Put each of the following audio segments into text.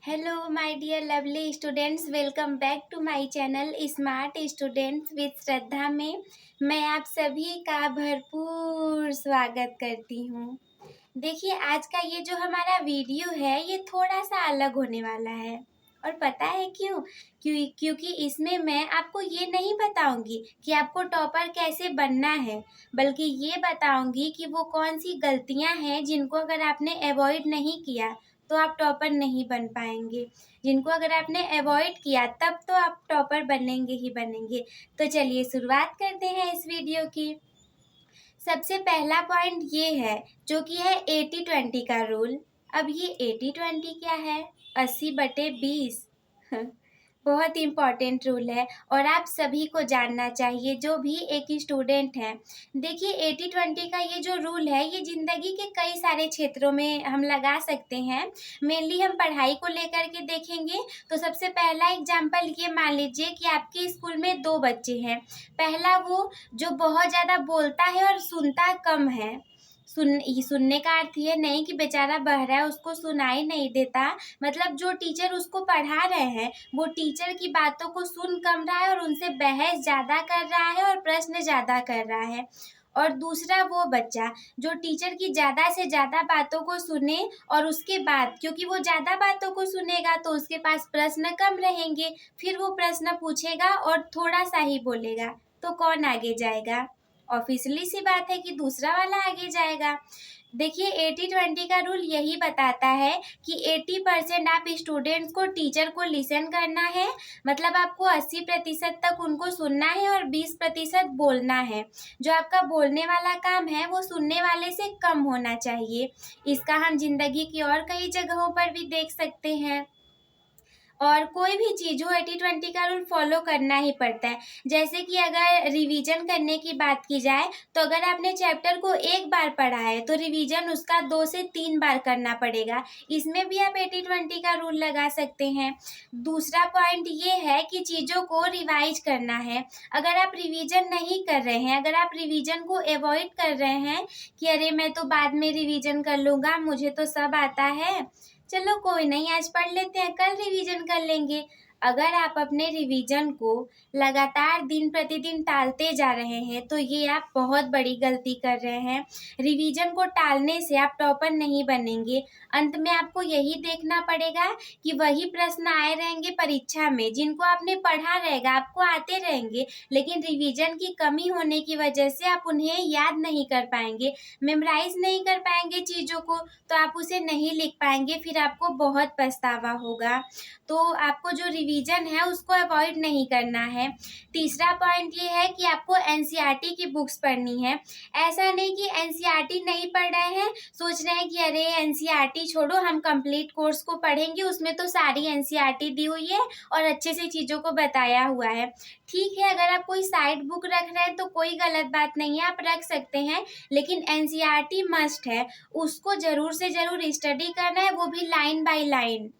Hello my dear lovely students, welcome back to my channel smart students with Shraddha में मैं आप सभी का भरपूर स्वागत करती हूँ। देखिए, आज का ये जो हमारा वीडियो है ये थोड़ा सा अलग होने वाला है। और पता है क्योंकि इसमें मैं आपको ये नहीं बताऊंगी कि आपको टॉपर कैसे बनना है, बल्कि ये बताऊंगी कि वो कौन सी गलतियां हैं जिनको अगर आपने अवॉइड नहीं किया तो आप टॉपर नहीं बन पाएंगे, जिनको अगर आपने अवॉइड किया तब तो आप टॉपर बनेंगे ही बनेंगे। तो चलिए शुरुआत करते हैं इस वीडियो की। सबसे पहला पॉइंट ये है जो कि है 80-20 का रूल। अब ये 80-20 क्या है? 80/20 बहुत इम्पॉर्टेंट रूल है और आप सभी को जानना चाहिए जो भी एक स्टूडेंट है। देखिए, 80-20 का ये जो रूल है ये ज़िंदगी के कई सारे क्षेत्रों में हम लगा सकते हैं। मेनली हम पढ़ाई को लेकर के देखेंगे तो सबसे पहला एग्जाम्पल ये मान लीजिए कि आपके स्कूल में 2 बच्चे हैं। पहला वो जो बहुत ज़्यादा बोलता है और सुनता कम है। सुनने का अर्थ ये नहीं कि बेचारा बहरा है, उसको सुनाई नहीं देता। मतलब जो टीचर उसको पढ़ा रहे हैं वो टीचर की बातों को सुन कम रहा है और उनसे बहस ज़्यादा कर रहा है और प्रश्न ज़्यादा कर रहा है। और दूसरा वो बच्चा जो टीचर की ज़्यादा से ज़्यादा बातों को सुने और उसके बाद क्योंकि वो ज़्यादा बातों को सुनेगा तो उसके पास प्रश्न कम रहेंगे, फिर वो प्रश्न पूछेगा और थोड़ा सा ही बोलेगा, तो कौन आगे जाएगा? ऑब्वियसली सी बात है कि दूसरा वाला आगे जाएगा। देखिए, 80-20 का रूल यही बताता है कि 80% आप स्टूडेंट्स को टीचर को लिसन करना है, मतलब आपको 80% तक उनको सुनना है और 20% बोलना है। जो आपका बोलने वाला काम है वो सुनने वाले से कम होना चाहिए। इसका हम जिंदगी की और कई जगहों पर भी देख सकते हैं। और कोई भी चीज़ हो 80-20 का रूल फॉलो करना ही पड़ता है। जैसे कि अगर रिवीजन करने की बात की जाए तो अगर आपने चैप्टर को एक बार पढ़ा है तो रिवीजन उसका 2 से 3 बार करना पड़ेगा। इसमें भी आप 80-20 का रूल लगा सकते हैं। दूसरा पॉइंट ये है कि चीज़ों को रिवाइज करना है। अगर आप रिवीजन नहीं कर रहे हैं, अगर आप रिवीजन को अवॉइड कर रहे हैं कि अरे मैं तो बाद में रिवीजन कर लूँगा, मुझे तो सब आता है, चलो कोई नहीं, आज पढ़ लेते हैं, कल रिवीजन कर लेंगे। अगर आप अपने रिवीजन को लगातार दिन प्रतिदिन टालते जा रहे हैं तो ये आप बहुत बड़ी गलती कर रहे हैं। रिवीजन को टालने से आप टॉपर नहीं बनेंगे। अंत में आपको यही देखना पड़ेगा कि वही प्रश्न आए रहेंगे परीक्षा में जिनको आपने पढ़ा रहेगा, आपको आते रहेंगे, लेकिन रिवीजन की कमी होने की वजह से आप उन्हें याद नहीं कर पाएंगे, मेमोराइज नहीं कर पाएंगे चीज़ों को, तो आप उसे नहीं लिख पाएंगे, फिर आपको बहुत पछतावा होगा। तो आपको जो रिवीजन है उसको अवॉइड नहीं करना है। तीसरा पॉइंट ये है कि आपको एनसीईआरटी की बुक्स पढ़नी है। ऐसा नहीं कि एनसीईआरटी नहीं पढ़ रहे हैं, सोच रहे हैं कि अरे एनसीईआरटी छोड़ो, हम कंप्लीट कोर्स को पढ़ेंगे, उसमें तो सारी एनसीईआरटी दी हुई है और अच्छे से चीज़ों को बताया हुआ है। ठीक है, अगर आप कोई साइड बुक रख रहे हैं तो कोई गलत बात नहीं है, आप रख सकते हैं, लेकिन एनसीईआरटी मस्ट है, उसको ज़रूर से ज़रूर स्टडी करना है, वो भी लाइन बाय लाइन।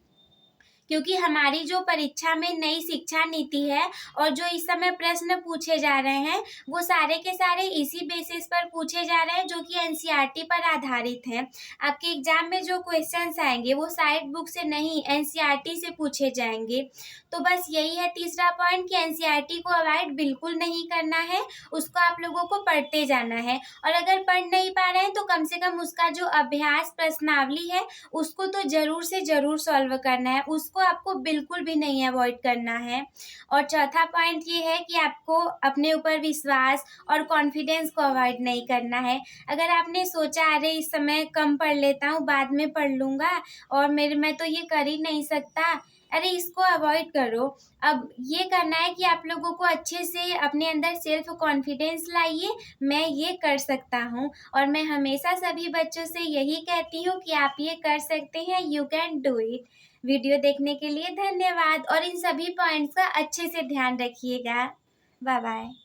क्योंकि हमारी जो परीक्षा में नई शिक्षा नीति है और जो इस समय प्रश्न पूछे जा रहे हैं वो सारे के सारे इसी बेसिस पर पूछे जा रहे हैं जो कि एनसीईआरटी पर आधारित हैं। आपके एग्जाम में जो क्वेश्चंस आएंगे वो साइड बुक से नहीं, एनसीईआरटी से पूछे जाएंगे। तो बस यही है तीसरा पॉइंट कि एनसीईआरटी को अवॉइड बिल्कुल नहीं करना है, उसको आप लोगों को पढ़ते जाना है। और अगर पढ़ नहीं पा रहे हैं तो कम से कम उसका जो अभ्यास प्रश्नावली है उसको तो ज़रूर से ज़रूर सॉल्व करना है, उसको आपको बिल्कुल भी नहीं अवॉइड करना है। और चौथा पॉइंट ये है कि आपको अपने ऊपर विश्वास और कॉन्फिडेंस को अवॉइड नहीं करना है। अगर आपने सोचा अरे इस समय कम पढ़ लेता हूँ, बाद में पढ़ लूँगा और मैं तो ये कर ही नहीं सकता, अरे इसको अवॉइड करो। अब ये करना है कि आप लोगों को अच्छे से अपने अंदर सेल्फ कॉन्फिडेंस लाइए, मैं ये कर सकता हूँ। और मैं हमेशा सभी बच्चों से यही कहती हूँ कि आप ये कर सकते हैं, you can do it. Video देखने के लिए धन्यवाद और इन सभी पॉइंट्स का अच्छे से ध्यान रखिएगा। Bye bye.